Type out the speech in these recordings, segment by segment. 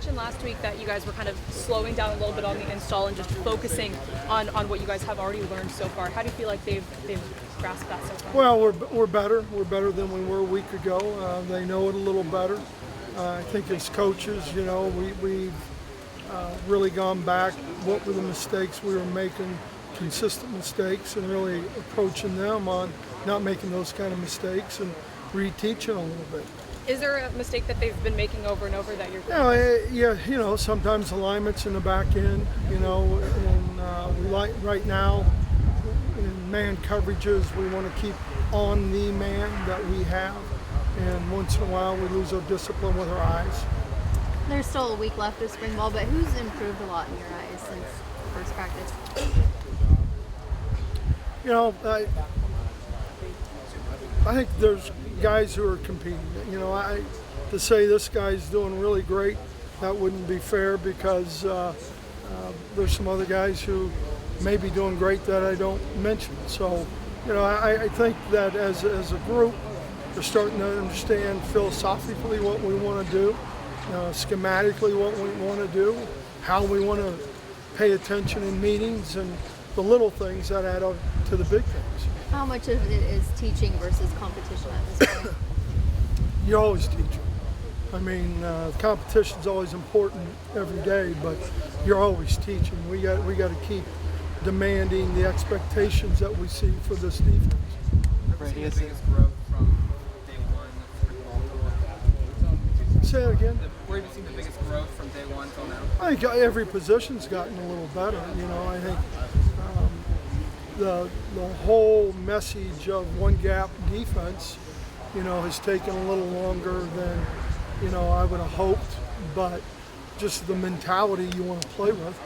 mentioned last week that you guys were kind of slowing down a little bit on the install and just focusing on what you guys have already learned so far. How do you feel like they've grasped that so far? Well, we're better. We're better than we were a week ago. They know it a little better. I think as coaches, we've really gone back. What were the mistakes we were making? Consistent mistakes, and really approaching them on not making those kind of mistakes and reteaching a little bit. Is there a mistake that they've been making over and over that you're? Yeah, sometimes alignments in the back end, and we like right now in man coverages, we want to keep on the man that we have, and once in a while we lose our discipline with our eyes. There's still a week left of spring ball, but who's improved a lot in your eyes since first practice? I think there's guys who are competing. To say this guy's doing really great, that wouldn't be fair, because there's some other guys who may be doing great that I don't mention. So, I think that as a group, we're starting to understand philosophically what we want to do, schematically what we want to do, how we want to pay attention in meetings, and the little things that add up to the big things. How much of it is teaching versus competition at this point? You're always teaching. I mean, competition's always important every day, but you're always teaching. We got to keep demanding the expectations that we see for this defense. Brady, is the biggest growth from day one? Say it again. Where have you seen the biggest growth from day one till now? I think every position's gotten a little better. I think the whole message of one gap defense, has taken a little longer than, I would have hoped, but just the mentality you want to play with.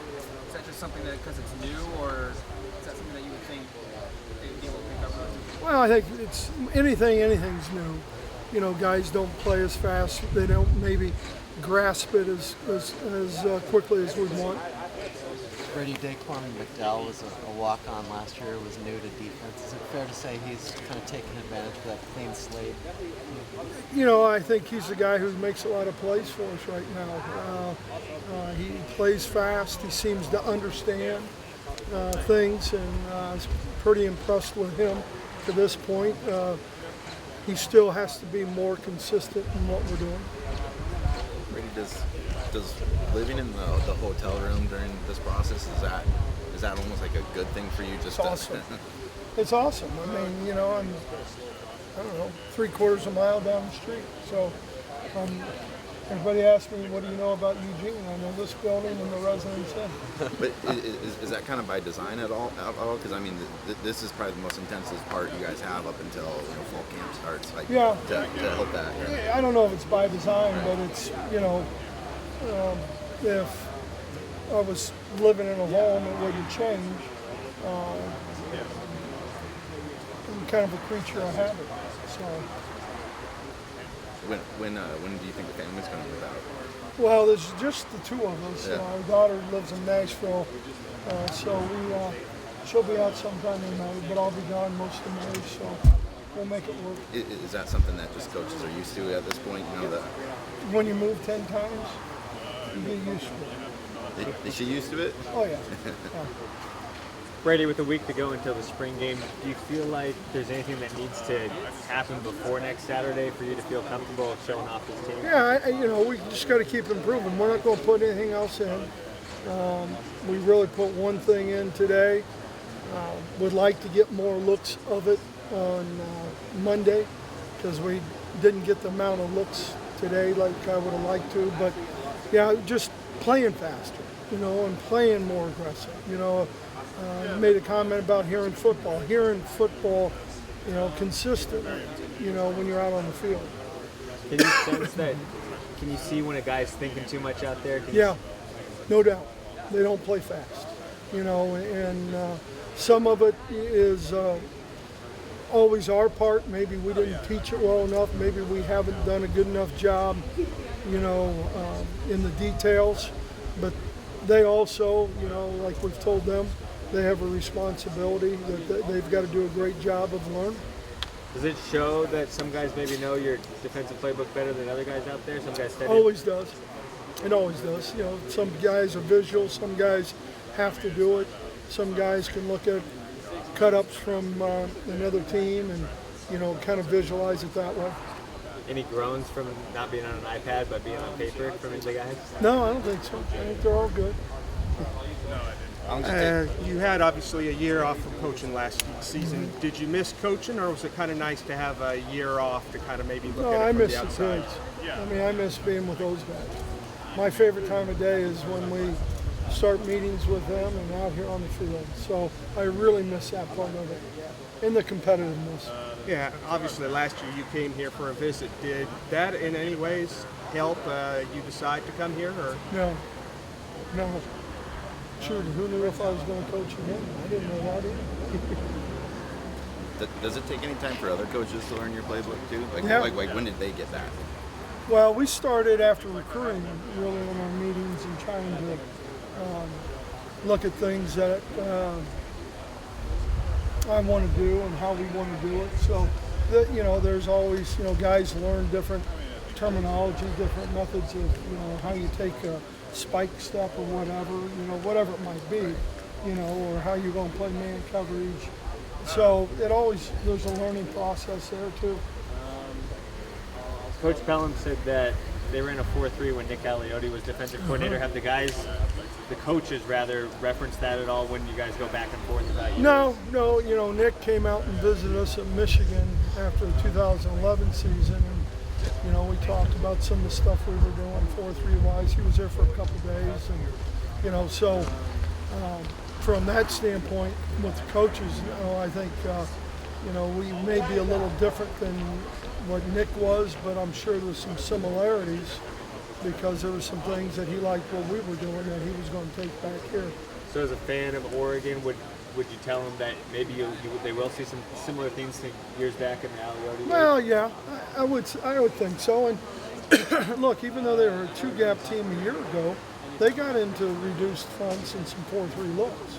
Is that just something that because it's new, or is that something that you would think they'd be able to pick up on? Well, I think it's anything's new. Guys don't play as fast. They don't maybe grasp it as quickly as we'd want. Brady, Daquan McDowell was a walk-on last year, was new to defense. Is it fair to say he's kind of taking advantage of that clean slate? I think he's the guy who makes a lot of plays for us right now. He plays fast. He seems to understand things, and I was pretty impressed with him to this point. He still has to be more consistent in what we're doing. Brady, does living in the hotel room during this process, is that almost like a good thing for you? It's awesome. It's awesome. I mean, I'm, I don't know, 3/4 of a mile down the street. So everybody asks me, what do you know about Eugene? I know this building and the residents in. But is that kind of by design at all? Because, I mean, this is probably the most intensive part you guys have up until fall camp starts. Yeah. To help that. Yeah. I don't know if it's by design, but it's, if I was living in a home, it wouldn't change. I'm kind of a creature of habit. So. When do you think the family's going to move out? Well, there's just the two of us. Yeah. Our daughter lives in Nashville, so she'll be out sometime in May, but I'll be gone most of May, so we'll make it work. Is that something that just coaches are used to at this point? That when you move 10 times, you get used to it. Is she used to it? Oh yeah. Yeah. Brady, with a week to go until the spring game, do you feel like there's anything that needs to happen before next Saturday for you to feel comfortable showing off this team? Yeah, we just got to keep improving. We're not going to put anything else in. We really put one thing in today. Would like to get more looks of it on Monday, because we didn't get the amount of looks today like I would have liked to. But yeah, just playing faster, and playing more aggressive. You made a comment about hearing football, consistently, when you're out on the field. Can you sense that? Can you see when a guy's thinking too much out there? Yeah, no doubt. They don't play fast, and some of it is always our part. Maybe we didn't teach it well enough. Maybe we haven't done a good enough job, in the details. But they also, like we've told them, they have a responsibility that they've got to do a great job of learning. Does it show that some guys maybe know your defensive playbook better than other guys out there? Some guys study? Always does. It always does. You know, some guys are visual, some guys have to do it. Some guys can look at cut-ups from another team and, you know, kind of visualize it that way. Any groans from not being on an iPad but being on paper from the guys? No, I don't think so. I think they're all good. You had obviously a year off from coaching last season. Did you miss coaching, or was it kind of nice to have a year off to kind of maybe look No, at it I from miss the the outside? kids. I mean, I miss being with those guys. My favorite time of day is when we start meetings with them and out here on the field. So I really miss that part of it, and the competitiveness. Yeah, obviously last year you came here for a visit. Did that in any ways help you decide to come here, or? No, no. Shoot, who knew if I was going to coach again? I didn't know that either. Does it take any time for other coaches to learn your playbook too? Like, Yeah. like when did they get that? Well, we started after recruiting, really, in our meetings and trying to look at things that I want to do and how we want to do it. So, you know, there's always, you know, guys learn different terminology, different methods of, you know, how you take a spike step or whatever, you know, whatever it might be, you know, or how you're going to play man coverage. So it always, there's a learning process there too. Coach Pelham said that they ran a 4-3 when Nick Aliotti was defensive coordinator. Have the guys, the coaches rather, referenced that at all when you guys go back and forth about you? No, you know, Nick came out and visited us at Michigan after the 2011 season, and, you know, we talked about some of the stuff we were doing 4-3 wise. He was there for a couple days, and, you know, so from that standpoint with the coaches, you know, I think, you know, we may be a little different than what Nick was, but I'm sure there's some similarities because there were some things that he liked what we were doing that he was going to take back here. So as a fan of Oregon, would you tell them that maybe they will see some similar things to years back in the Aliotti days? Well, yeah, I would think so. And look, even though they were a two-gap team a year ago, they got into reduced fronts and some 4-3 looks.